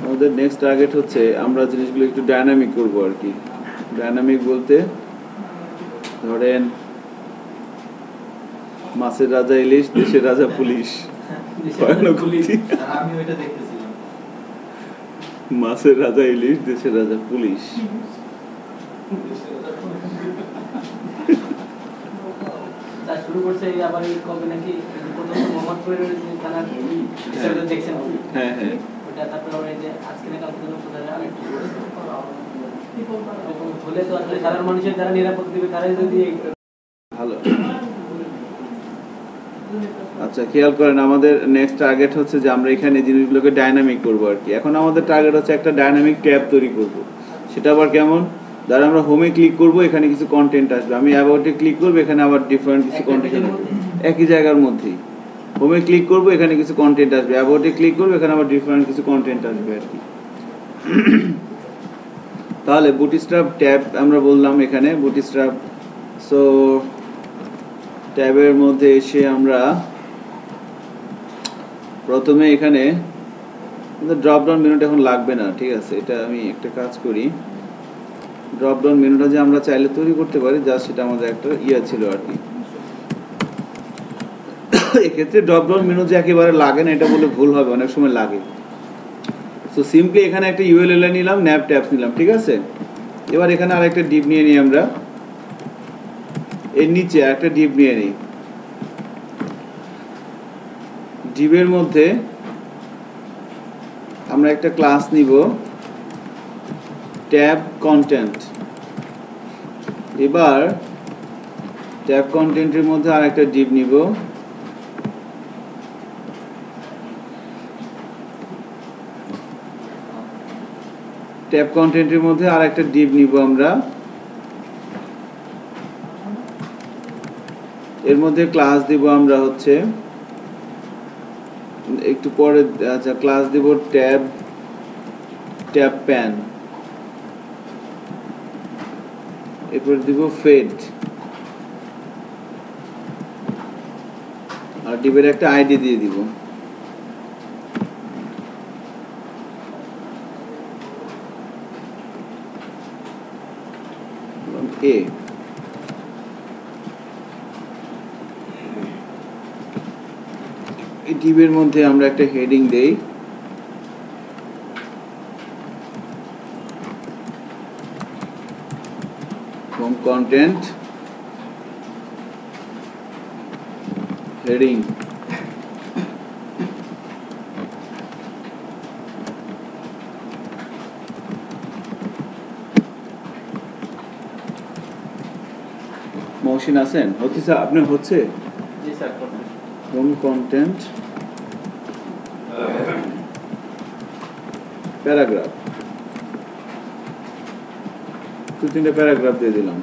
আমাদের next target হচ্ছে আমরা জিনিসগুলো একটু ডাইনামিক করব আর কি। ডাইনামিক বলতে ধরেন মাছের রাজা ইলিশ, দেশের রাজা পুলিশ। মাছের রাজা ইলিশ, দেশের রাজা পুলিশ। শুরু করছে আবার কবে নাকি মোহাম্মদপুরের থানা দেখছেন। হ্যাঁ হ্যাঁ, ওটা তারপরে যে আজকে না কালকে আরেকটু হলে তো আসলে সাধারণ মানুষের যারা নিরাপদ দিবে তারাই যদি ভালো। আচ্ছা, খেয়াল করেন আমাদের নেক্সট টার্গেট হচ্ছে যে আমরা এখানে জিনিসগুলোকে ডাইনামিক করবো আর কি। এখন আমাদের টার্গেট হচ্ছে একটা ডাইনামিক ট্যাব তৈরি করব। সেটা আবার কেমন? ধর আমরা হোমে ক্লিক করব, এখানে কিছু কন্টেন্ট আসবে। আমি অ্যাবাউটে ক্লিক করব, এখানে আবার ডিফারেন্ট কিছু কন্টেন্ট আসবে একই জায়গার মধ্যেই। হোমে ক্লিক করব, এখানে কিছু কন্টেন্ট আসবে। অ্যাবাউটে ক্লিক করব, এখানে আবার ডিফারেন্ট কিছু কন্টেন্ট আসবে আর কি। তাহলে বুটস্ট্র্যাপ ট্যাব আমরা বললাম এখানে বুটস্ট্র্যাপ। সো ট্যাবের মধ্যে এসে আমরা প্রথমে এখানে ড্রপ ডাউন মেনুটা এখন লাগবে না, ঠিক আছে। এটা আমি একটা কাজ করি, ড্রপ ডাউন মেনুটা যে আমরা চাইলে তৈরি করতে পারি, জাস্ট সেটা আমাদের একটা ছিল আর কি। এক্ষেত্রে ড্রপ ডাউন মেনু যে একেবারে লাগে না এটা বলে ভুল হবে, অনেক সময় লাগে। সো সিম্পলি এখানে একটা ইউএলএল নিলাম, ন্যাপ ট্যাবস নিলাম, ঠিক আছে। এবার এখানে আরেকটা ডিপ নিয়ে নিই আমরা, এর নিচে একটা ডিপ নিয়ে নিই। ডিপের মধ্যে আমরা একটা ক্লাস নিব ট্যাব কন্টেন্ট। এবার ট্যাব কন্টেন্টের মধ্যে আরেকটা ডিপ নিব, ট্যাব কন্টেন্টের মধ্যে আরেকটা ডিপ নিব আমরা। এর মধ্যে ক্লাস দিব আমরা হচ্ছে একটু পরে, আচ্ছা ক্লাস দিব ট্যাব প্যান। এরপর দিব ফেড, আর ডিবের একটা আইডি দিয়ে দিব। এ এই ডিবের মধ্যে আমরা একটা হেডিং দেই, হোম কন্টেন্ট হেডিং। মহসিন আছেন? হচ্ছে স্যার, আপনার হচ্ছে? জি স্যার। হোম কন্টেন্ট প্যারাগ্রাফ, 2-3টা প্যারাগ্রাফ দিয়ে দিলাম।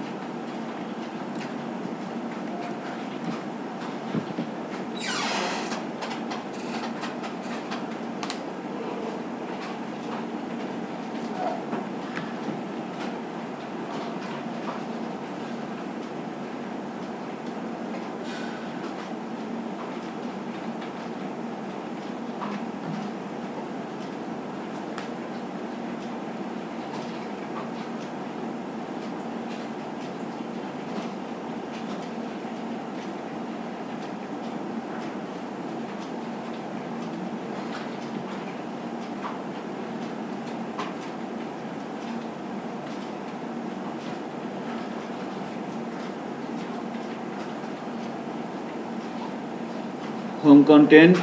Home content.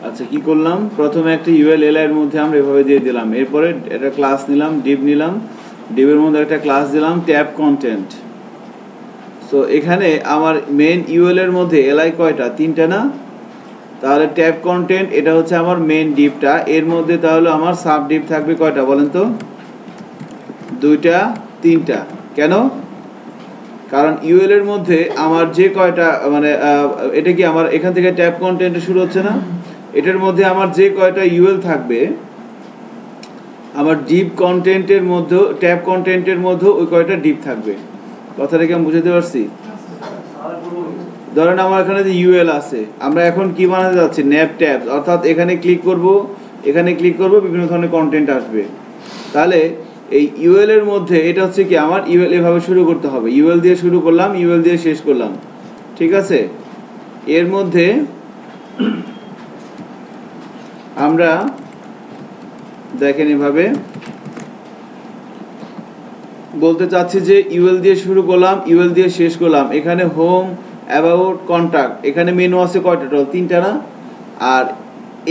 আচ্ছা কি করলাম, প্রথমে একটা ইউএলএল এর মধ্যে আমরা এভাবে দিয়ে দিলাম। এরপরে একটা ক্লাস নিলাম, ডিপ নিলাম, ডিপের মধ্যে একটা ক্লাস দিলাম ট্যাব কন্টেন্ট। সো এখানে আমার মেইন ইউএল এর মধ্যে এলআই কয়টা? 3টা না? তাহলে ট্যাব কন্টেন্ট এটা হচ্ছে আমার মেইন ডিপটা। এর মধ্যে তাহলে আমার সাব ডিপ থাকবে কয়টা বলেন তো? 2টা 3টা। কেন? কারণ ইউএল এর মধ্যে আমার যে কয়টা মানে এটা কি আমার এখান থেকে ট্যাব কন্টেন্ট শুরু হচ্ছে না? এটার মধ্যে আমার যে কয়টা ইউএল থাকবে, আমার ডিপ কন্টেন্টের মধ্যে ট্যাব কন্টেন্টের মধ্যে ওই কয়টা ডিপ থাকবে। কথাটা কি আমি বুঝাতে পারছি? ধরেন আমার এখানে যে ইউএল আছে, আমরা এখন কি বানাতে যাচ্ছি? Nap tab. অর্থাৎ এখানে ক্লিক করব, এখানে ক্লিক করব, বিভিন্ন ধরনের কন্টেন্ট আসবে। তাহলে এই ইউএল এর মধ্যে এটা হচ্ছে কি আমার ইউএল এভাবে শুরু করতে হবে, ইউএল দিয়ে শুরু করলাম, ইউএল দিয়ে শেষ করলাম, ঠিক আছে। এর মধ্যে আমরা দেখেন এভাবে বলতে চাচ্ছি যে ইউএল দিয়ে শুরু করলাম, ইউএল দিয়ে শেষ করলাম। এখানে হোম, অ্যাবাউট, কন্ট্যাক্ট, এখানে মেনু আছে কয়টা? টোটাল 3টা না? আর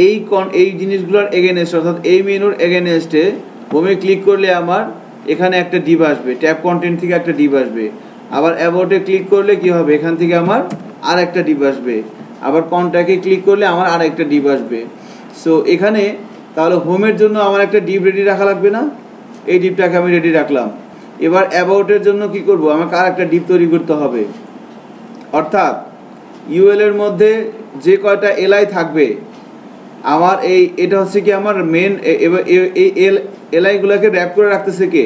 এই জিনিসগুলোর এগেনস্ট, অর্থাৎ এই মেনুর এগেনস্টে হোমে ক্লিক করলে আমার এখানে একটা ডিপ আসবে, ট্যাব কন্টেন্ট থেকে একটা ডিপ আসবে। আবার অ্যাবাউটে ক্লিক করলে কি হবে? এখান থেকে আমার আর একটা ডিপ আসবে। আবার কন্ট্যাক্টে ক্লিক করলে আমার আর একটা ডিপ আসবে। সো এখানে তাহলে হোমের জন্য আমার একটা ডিপ রেডি রাখা লাগবে না? এই ডিপটাকে আমি রেডি রাখলাম। এবার অ্যাবাউটের জন্য কি করব? আমাকে আর একটা ডিপ তৈরি করতে হবে। অর্থাৎ ইউএল এর মধ্যে যে কয়টা এলআই থাকবে আমার এটা হচ্ছে কি আমার মেন, এই এলআইগুলোকে র্যাপ করে রাখতেছে কে?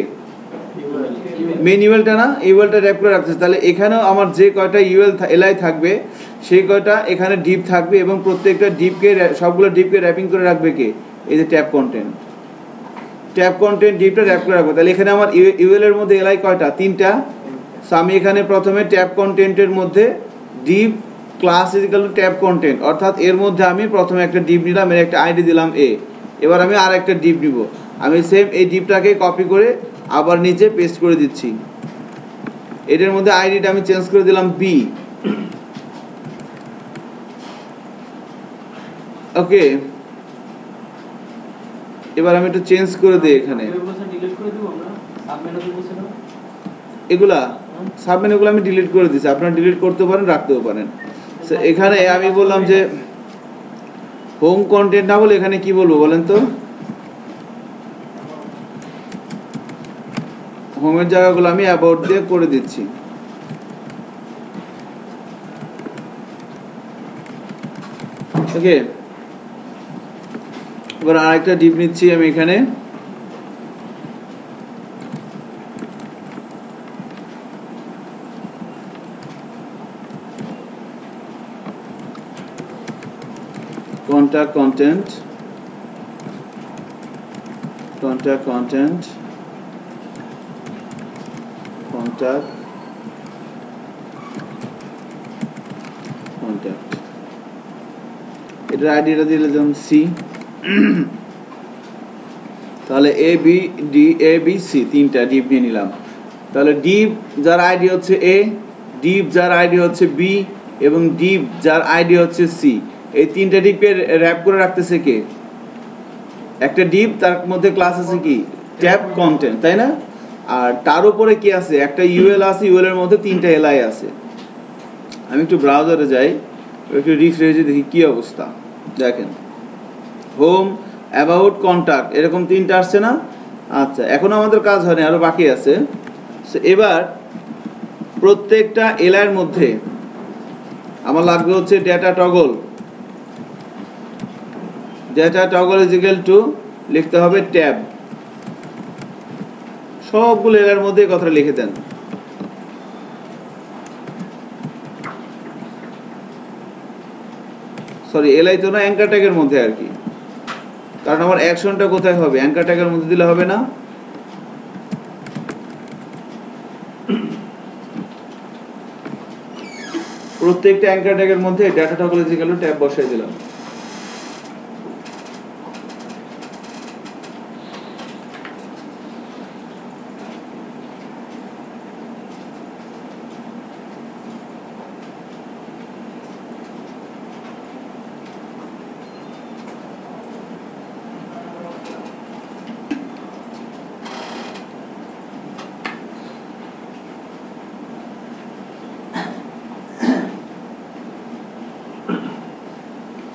মেন ইউএলটা না? ইউএলটা র্যাপ করে রাখতেছে। তাহলে এখানেও আমার যে কয়টা এলআই থাকবে সেই কয়টা এখানে ডিপ থাকবে, এবং প্রত্যেকটা ডিপকে, সবগুলো ডিপকে র্যাপিং করে রাখবে কে? এই যে ট্যাব কন্টেন্ট। ট্যাব কন্টেন্ট ডিপটা র্যাপ করে রাখবো। তাহলে এখানে আমার ইউএল এর মধ্যে এলআই কয়টা? 3টা। সো আমি এখানে প্রথমে ট্যাব কন্টেন্টের মধ্যে div class equal to tab content, অর্থাৎ এর মধ্যে আমি প্রথমে একটা ডিপ নিলাম, এর একটা আইডি দিলাম এ। এবার আমি আর একটা ডিপ নিব, আমি সেম এই ডিপটাকে কপি করে আবার নিচে পেস্ট করে দিচ্ছি। এটার মধ্যে আইডিটা আমি চেঞ্জ করে দিলাম বি। ওকে, এবার আমি একটু চেঞ্জ করে দিই এখানে এগুলা সাবমেনুগুলো আমি ডিলিট করে দিচ্ছি, আপনারা ডিলিট করতে পারেন, রাখতেও পারেন। এখানে আমি বললাম যে হোম কন্টেন্ট না বলে এখানে কি বলবো বলেন তো? হোমের জায়গাগুলো আমি অ্যাবাউট দিয়ে করে দিচ্ছি। ওকে, এবার আরেকটা ডিপ নিচ্ছি আমি এখানে। contact content contact content contact contact এটার আইডিটা দিলে যেমন সি। তাহলে A B D, A B C, 3টা ডিপ নিয়ে নিলাম। তাহলে ডিপ যার আইডি হচ্ছে এ, ডিপ যার আইডি হচ্ছে বি, এবং ডিপ যার আইডি হচ্ছে সি, এই 3টা ডিপকে র্যাপ করে রাখতেছে কে? একটা ডিপ, তার মধ্যে ক্লাস আছে কি? ট্যাব কন্টেন্ট, তাই না? আর তার উপরে কি আছে? একটা ইউএল আছে, ইউএল এর মধ্যে 3টা এলআই আছে। আমি একটু ব্রাউজারে যাই, একটু রিফ্রেশে দেখি কি অবস্থা। দেখেন হোম, অ্যাবাউট, কন্ট্যাক্ট, এরকম 3টা আসছে না? আচ্ছা, এখনো আমাদের কাজ হয়নি, আরো বাকি আছে। এবার প্রত্যেকটা এলআই এর মধ্যে আমার লাগবে হচ্ছে data toggle. Data toggle is equal to লিখতে হবে ট্যাব। সবগুলো এর মধ্যে কথাটা লিখে দেন। সরি, এলআই তো না, অ্যাঙ্কার ট্যাগের মধ্যে আর কি, কারণ আমার অ্যাকশনটা কোথায় হবে? অ্যাঙ্কার ট্যাগের মধ্যে দিলে হবে না? প্রত্যেকটা অ্যাঙ্কার ট্যাগের মধ্যে data toggle is equal to tab বসাই দিলাম।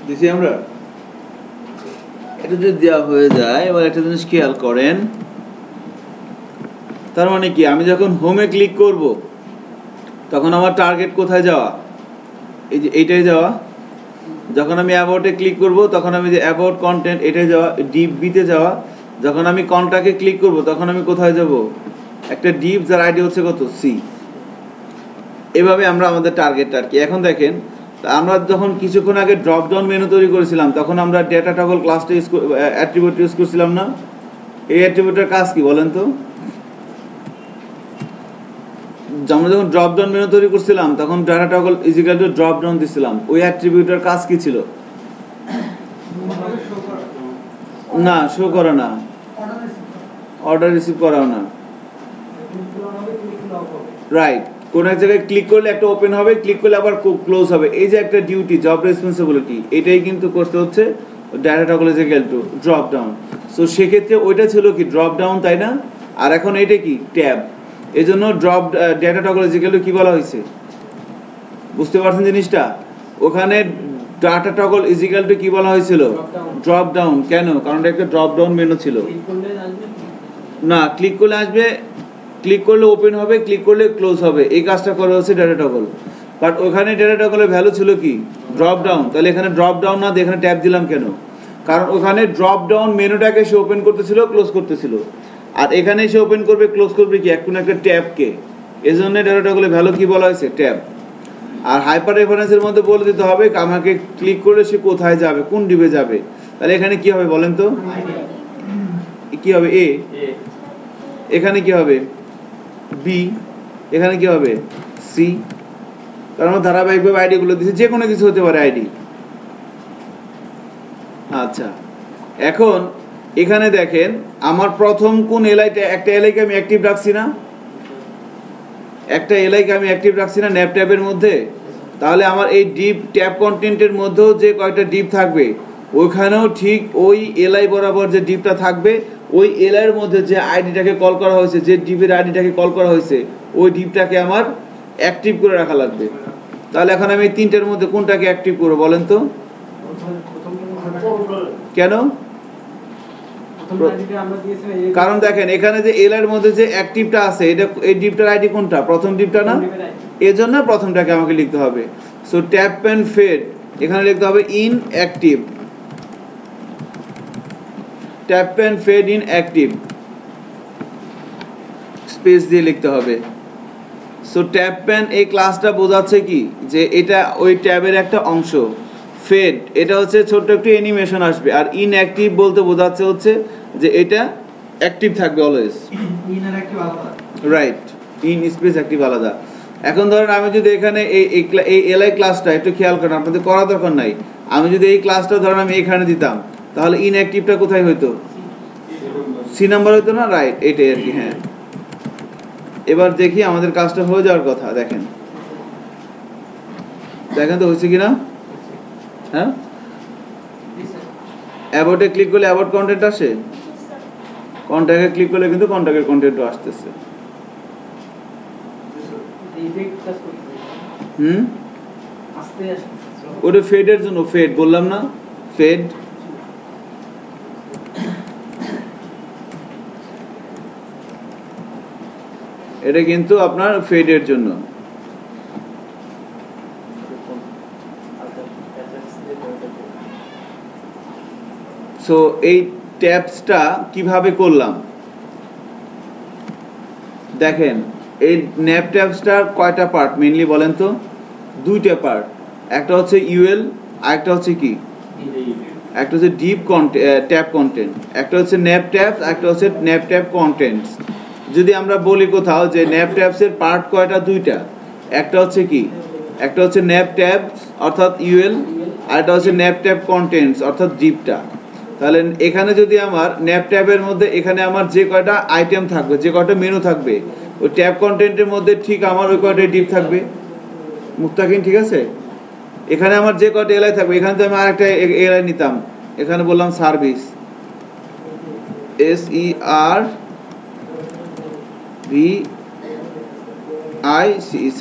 দিছি আমরা, এটা যদি দেওয়া হয়ে যায়। এবার একটা জিনিস খেয়াল করেন, তার মানে কি, আমি যখন হোমে ক্লিক করব তখন আমার টার্গেট কোথায় যাওয়া? এই যে এইটাই যাওয়া। যখন আমি অ্যাবাউটে ক্লিক করব তখন আমি যে অ্যাবাউট কন্টেন্ট, এটাই যাওয়া, ডিপ বিতে যাওয়া। যখন আমি কন্ট্যাক্টে ক্লিক করব তখন আমি কোথায় যাব? একটা ডিপ যার আইডি হচ্ছে কত? সি। এভাবে আমরা আমাদের টার্গেটটা আর কি। এখন দেখেন আমরা যখন কিছুক্ষণ আগে ড্রপ ডাউন মেনু তৈরি করেছিলাম তখন আমরা ডেটা টগল ক্লাসটা অ্যাট্রিবিউট ইউজ করছিলাম না? এই অ্যাট্রিবিউটের কাজ কি বলেন তো? আমরা যখন ড্রপ ডাউন মেনু তৈরি করছিলাম তখন data toggle equal to drop down দিছিলাম, ওই অ্যাট্রিবিউটের কাজ কি ছিল? না, শো করা না, অর্ডার রিসিভ করাও না, রাইট। কোন এক জায়গায় ক্লিক করলে একটা ওপেন হবে, ক্লিক করলে আবার ক্লোজ হবে, এই যে একটা ডিউটি, জব রেসপন্সিবিলিটি, এটাই কিন্তু করতে হচ্ছে data toggle equal to drop down. So সেক্ষেত্রে ওইটা ছিল কি ড্রপ ডাউন, তাই না? আর এখন এটা কি ট্যাব। এই জন্য drop data toggle equal to কি বলা হয়েছে, বুঝতে পারছেন জিনিসটা? ওখানে ডাটা টগল ইজিক্যাল টু কি বলা হয়েছিল? Drop down. কেন? কারণ এটা একটা ড্রপ ডাউন মেনু ছিল না। ক্লিক করলে আসবে, ক্লিক করলে ওপেন হবে, ক্লিক করলে ক্লোজ হবে, এই কাজটা করা হচ্ছে ডেটা টগল। বাট ওখানে ডেটা টগলের ভ্যালু ছিল কি ড্রপ ডাউন। তাহলে এখানে ড্রপ ডাউন না দিয়ে এখানে ট্যাব দিলাম কেন? কারণ ওখানে ড্রপ ডাউন মেনুটাকে সে ওপেন করতেছিল, ক্লোজ করতেছিল, আর এখানে সে ওপেন করবে, ক্লোজ করবে কি এখন একটা ট্যাবকে। এই জন্য ডেটা টগলের ভ্যালু কি বলা হয়েছে? ট্যাব। আর হাইপার রেফারেন্সের মধ্যে বলে দিতে হবে আমাকে ক্লিক করলে সে কোথায় যাবে, কোন ডিবে যাবে। তাহলে এখানে কি হবে বলেন তো? কি হবে? এ। এখানে কি হবে? বি। এখানে কি হবে? সি। কারণ ধারাবাহিকভাবে আইডি গুলো দিচ্ছে, যে কোনো কিছু হতে পারে আইডি। আচ্ছা, এখন এখানে দেখেন আমার প্রথম কোন এলআইটা, একটা এলআইকে আমি অ্যাক্টিভ রাখছি না, একটা এলআইকে আমি অ্যাক্টিভ রাখছি না ন্যাপ ট্যাবের মধ্যে। তাহলে আমার এই ডিপ ট্যাব কন্টেন্টের মধ্যেও যে কয়েকটা ডিপ থাকবে, ওইখানেও ঠিক ওই এলআই বরাবর যে ডিপটা থাকবে, ওই এলআইয়ের মধ্যে যে আইডিটাকে কল করা হয়েছে, যে ডিপের আইডিটাকে কল করা হয়েছে, ওই ডিপটাকে আমার অ্যাক্টিভ করে রাখা লাগবে। তাহলে এখন আমি তিনটের মধ্যে কোনটাকে অ্যাক্টিভ করবো বলেন তো? কেন? কারণ দেখেন এখানে যে এলআইয়ের মধ্যে যে অ্যাক্টিভটা আছে, এটা এই ডিপটার আইডি কোনটা? প্রথম ডিপটা না? এজন্য প্রথমটাকে আমাকে লিখতে হবে। সো ট্যাপ এন্ড ফেড, এখানে লিখতে হবে in active, tab and fade in active, space দিয়ে লিখতে হবে। সো ট্যাপ এন্ড এই ক্লাসটা বোঝাচ্ছে কি যে এটা ওই ট্যাবের একটা অংশ। ফেড এটা হচ্ছে ছোট্ট একটু অ্যানিমেশন আসবে, আর ইনঅ্যাক্টিভ বলতে বোঝাচ্ছে হচ্ছে যে এটা অ্যাক্টিভ থাকবে always, right. In space active আলাদা। এখন ধরেন আমি যদি এখানে এই এলআই ক্লাসটা একটু খেয়াল করেন, আপনাদের করা দরকার নাই, আমি যদি এই ক্লাসটা ধরেন আমি এখানে দিতাম, তাহলে ইনঅ্যাক্টিভটা কোথায় হইতো? সি নাম্বার হইতো না, রাইট, এটাই আর কি। হ্যাঁ, এবার দেখি আমাদের কাজটা হয়ে যাওয়ার কথা। দেখেন দেখেন তো হয়েছে কিনা। হ্যাঁ, অ্যাবাউটে ক্লিক করলে অ্যাবাউট কন্টেন্ট আসে, কন্ট্যাক্টে ক্লিক করলে কিন্তু কন্ট্যাক্টের কন্টেন্টও আসতেছে। ওটা ফেডের জন্য, ফেড বললাম না, ফেড। এটা কিন্তু আপনার ফেডের জন্য। সো এই ট্যাবসটা কিভাবে করলাম দেখেন। এই ন্যাপ ট্যাবসটার কয়টা পার্ট মেইনলি বলেন তো? দুইটা পার্ট, একটা হচ্ছে ইউএল আর একটা হচ্ছে কি, একটা হচ্ছে ডিপ ট্যাব কন্টেন্ট, একটা হচ্ছে ন্যাপ ট্যাবস, একটা হচ্ছে ন্যাপ ট্যাব কন্টেন্টস। যদি আমরা বলি কোথাও যে ন্যাপ ট্যাবসের পার্ট কয়টা? দুইটা, একটা হচ্ছে কি, একটা হচ্ছে ন্যাপ ট্যাবস অর্থাৎ ইউএল, আর একটা হচ্ছে ন্যাপ ট্যাব কন্টেন্টস অর্থাৎ ডিপটা। তাহলে এখানে যদি আমার ন্যাপ ট্যাবের মধ্যে এখানে আমার যে কয়টা আইটেম থাকবে, যে কয়টা মেনু থাকবে, ওই ট্যাব কন্টেন্টের মধ্যে ঠিক আমার ওই কয়টা ডিপ থাকবে। মুক্তাকিন ঠিক আছে? এখানে আমার যে কয়টা এলআই থাকবে, এখানে তো আমি আরেকটা এলআই নিতাম, এখানে বললাম সার্ভিস, SERVICE,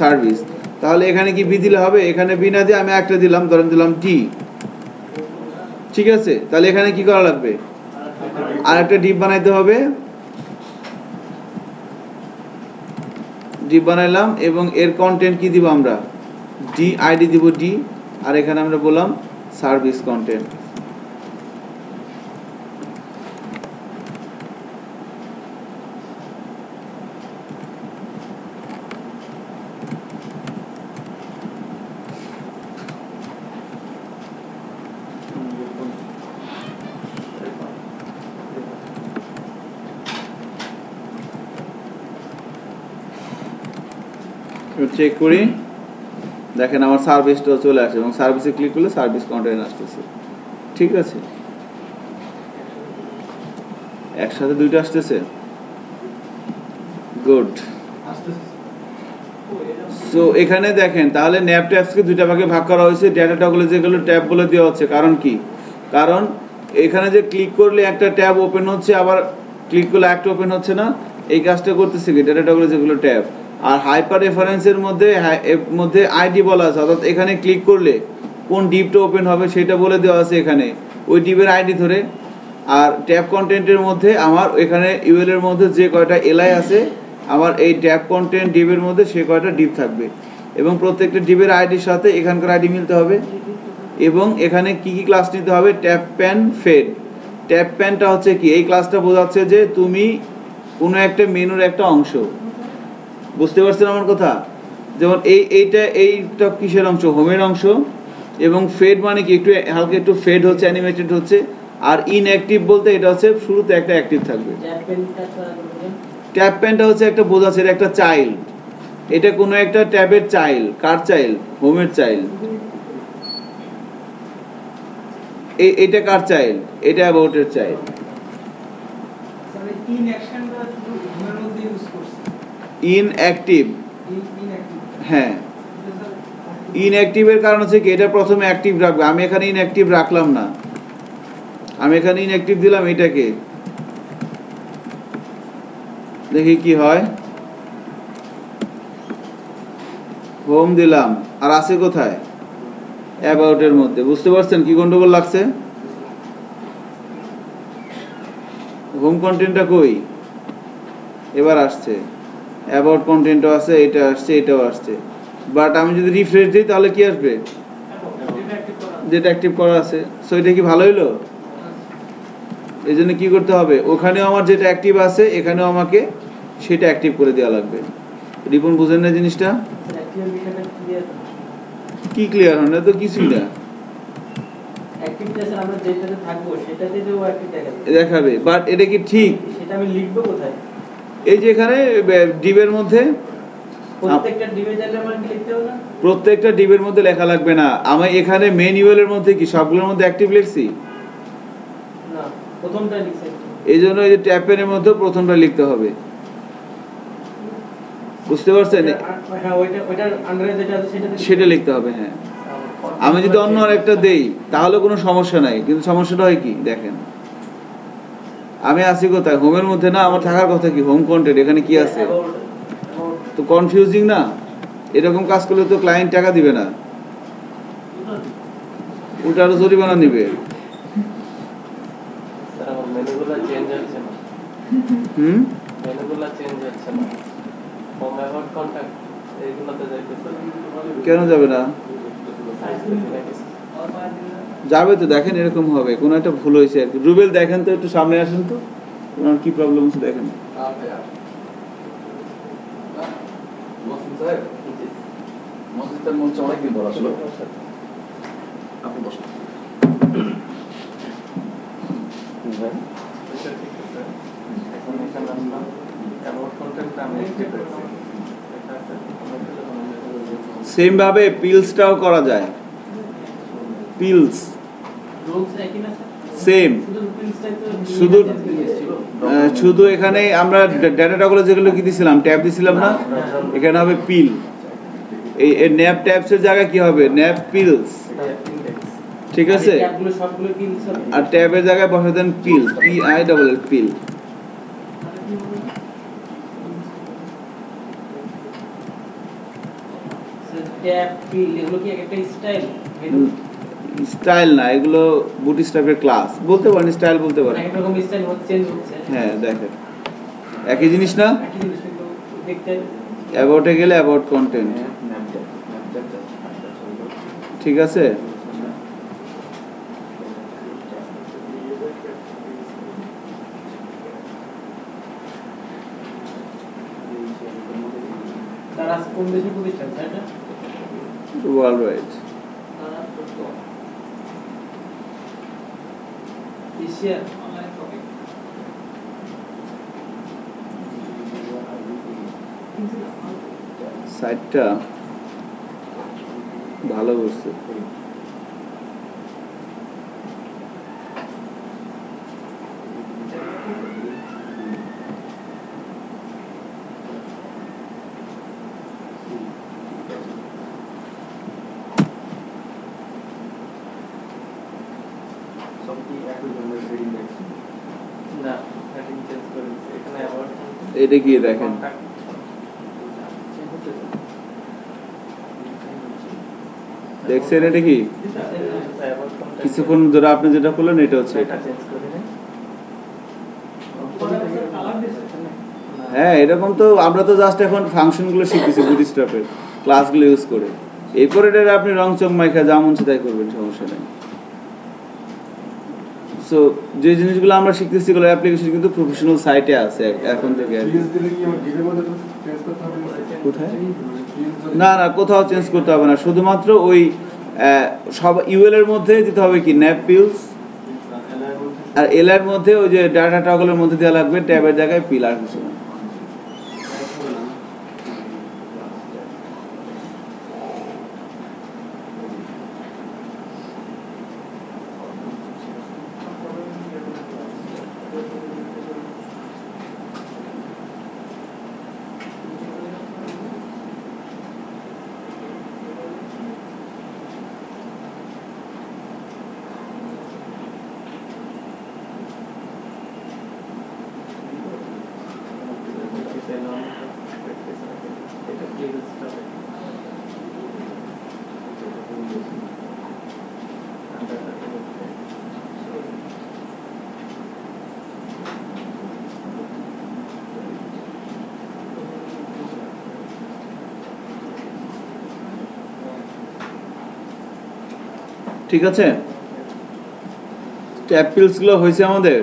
সার্ভিস। তাহলে এখানে কি বি দিলে হবে? এখানে বি না দিয়ে আমি একটা দিলাম, ধরেন দিলাম ডি, ঠিক আছে? তাহলে এখানে কি করা লাগবে? আর একটা ডিপ বানাইতে হবে, ডিপ বানাইলাম এবং এর কন্টেন্ট কি দিব আমরা? ডি, আইডি দিব ডি, আর এখানে আমরা বললাম সার্ভিস কন্টেন্ট। চেক করি, দেখেন আমার সার্ভিসটাও চলে আসে এবং সার্ভিসে ক্লিক করলে সার্ভিস কন্টেন্ট আসতেছে। ঠিক আছে, একসাথে দুইটা আসতেছে, গুড। সো এখানে দেখেন তাহলে ন্যাপ ট্যাবসকে দুইটা ভাগে ভাগ করা হয়েছে, ডেটাটাগুলো যেগুলো ট্যাব বলে দেওয়া হচ্ছে। কারণ কি? কারণ এখানে যে ক্লিক করলে একটা ট্যাব ওপেন হচ্ছে, আবার ক্লিক করলে একটা ওপেন হচ্ছে না, এই কাজটা করতেছে কি ডেটাটাগুলো যেগুলো ট্যাব। আর হাইপার রেফারেন্সের মধ্যে আইডি বলা আছে, অর্থাৎ এখানে ক্লিক করলে কোন ডিপটা ওপেন হবে সেটা বলে দেওয়া আছে এখানে, ওই ডিপের আইডি ধরে। আর ট্যাব কন্টেন্টের মধ্যে আমার এখানে ইউএল এর মধ্যে যে কয়টা এলআই আছে, আমার এই ট্যাব কন্টেন্ট ডিপের মধ্যে সে কয়টা ডিপ থাকবে, এবং প্রত্যেকটা ডিপের আইডির সাথে এখানকার আইডি মিলতে হবে। এবং এখানে কি কি ক্লাস নিতে হবে? Tab pan fade. ট্যাব প্যানটা হচ্ছে কি? এই ক্লাসটা বোঝাচ্ছে যে তুমি কোনো একটা মেনুর একটা অংশ, বুঝতে পারছেন আমার কথা? যেমন এইটা কিসের অংশ? হোমের অংশ। এবং ফেড মানে কি? একটু হালকা একটু ফেড হচ্ছে, অ্যানিমেটেড হচ্ছে। আর ইনঅ্যাক্টিভ বলতে এটা হচ্ছে শুরুতে একটা অ্যাক্টিভ থাকবে। ট্যাব প্যানটা হচ্ছে একটা বোঝাচ্ছে একটা চাইল্ড, এটা কোনো একটা ট্যাবের চাইল্ড। কার চাইল্ড? হোমের চাইল্ড। এটা কার চাইল্ড? এটা অ্যাবাউটের চাইল্ড। ইনঅ্যাক্টিভ, হ্যাঁ ইনঅ্যাক্টিভের কারণ হচ্ছে কি এটা প্রথমে অ্যাক্টিভ রাখবে, আমি এখানে ইনঅ্যাক্টিভ রাখলাম না, আমি এখানে ইনঅ্যাক্টিভ দিলাম এটাকে, দেখি কি হয়। হোম দিলাম, আর আছে কোথায়? অ্যাবাউটের মধ্যে। বুঝতে পারছেন কি গন্ডগোল লাগছে? হোম কন্টেন্টটা কই? এবার আসছে। অ্যাবাউট কন্টেন্টও আছে, এটা আসছে, এটাও আসছে। বাট আমি যদি রিফ্রেশ দিই তাহলে কি আসবে? যেটা অ্যাক্টিভ করা আছে। সো এটা কি ভালো হইলো? এই জন্য কি করতে হবে? ওখানেও আমার যেটা অ্যাক্টিভ আছে এখানেও আমাকে সেটা অ্যাক্টিভ করে দেওয়া লাগবে। রিপন বুঝেন না জিনিসটা? কি ক্লিয়ার হয় না তো? কিছুই না দেখাবে, বাট এটা কি ঠিক? সেটা আমি লিখবো কোথায়? এই যে এখানে ডিবের মধ্যে, প্রত্যেকটা ডিবের মধ্যে লেখা লাগবে না। আমি এখানে মেন ইউএলের মধ্যে কি সবগুলোর মধ্যে অ্যাক্টিভ লিখছি? না, প্রথমটা লিখছি। এই জন্য এই যে ট্যাব পেনের মধ্যে প্রথমটা লিখতে হবে। বুঝতে পারছেন? সেটা লিখতে হবে, হ্যাঁ। আমি যদি অন্য আরেকটা দেই তাহলে কোনো সমস্যা নাই, কিন্তু সমস্যাটা হয় কি দেখেন, আমি আছি কোথায়? হোমের মধ্যে না? আমার থাকার কথা কি হোম কন্টেন্ট, এখানে কি আছে? তো কনফিউজিং না? এরকম কাজ করলে তো ক্লায়েন্ট টাকা দিবে না, উল্টা আরো জরিমানা নিবে। কেন যাবে না? যাবে তো, দেখেন এরকম হবে, কোনো একটা ভুল হয়েছে আর কি। রুবেল দেখেন তো, একটু সামনে আসেন তো, কি প্রবলেম হচ্ছে দেখেন। অনেকদিন পর আসলো, আপনি বসেন। সেম ভাবে পিলসটাও করা যায়, পিলস সেম, শুধু এখানে আমরা ডেটাগুলো যেগুলো কি দিছিলাম, ট্যাব দিছিলাম না, এখানে হবে পিল। এই ন্যাপ ট্যাবসের জায়গায় কি হবে? ন্যাপ পিলস, ঠিক আছে? আর ট্যাবের জায়গায় বসে দেন পিল, PILL, পিল। স্টাইল না, এগুলো বুটস্ট্র্যাপের ক্লাস বলতে পারেন, স্টাইল বলতে পারেন। হ্যাঁ দেখেন একই জিনিস না? অ্যাবাউটে গেলে অ্যাবাউট কন্টেন্ট, ঠিক আছে? World wide. সাইডটা ভালো করছে। এটা কি দেখেন, দেখছেন এটা কি কিছুক্ষণ ধরে আপনি যেটা করলেন এটা হচ্ছে হ্যাঁ এরকম। তো আমরা তো জাস্ট এখন ফাংশনগুলো শিখতেছি বুটস্ট্র্যাপের ক্লাসগুলো ইউজ করে, এরপরে এটা আপনি রং চং মাইখা যা মন চায় তাই করবেন, সমস্যা নেই। সো যে জিনিসগুলো আমরা শিখতেছি এগুলো অ্যাপ্লিকেশন কিন্তু প্রফেশনাল সাইটে আছে এখন থেকে। কোথায়? না না, কোথাও চেঞ্জ করতে হবে না, শুধুমাত্র ওই সব ইউএল এর মধ্যে দিতে হবে কি ন্যাপ পিলস, আর এল এর মধ্যে ওই যে ডাটা টগলের মধ্যে দেওয়া লাগবে ট্যাবের জায়গায় পিল, আর কিছু না। ঠিক আছে, ট্যাব পিলস গুলো হয়েছে আমাদের।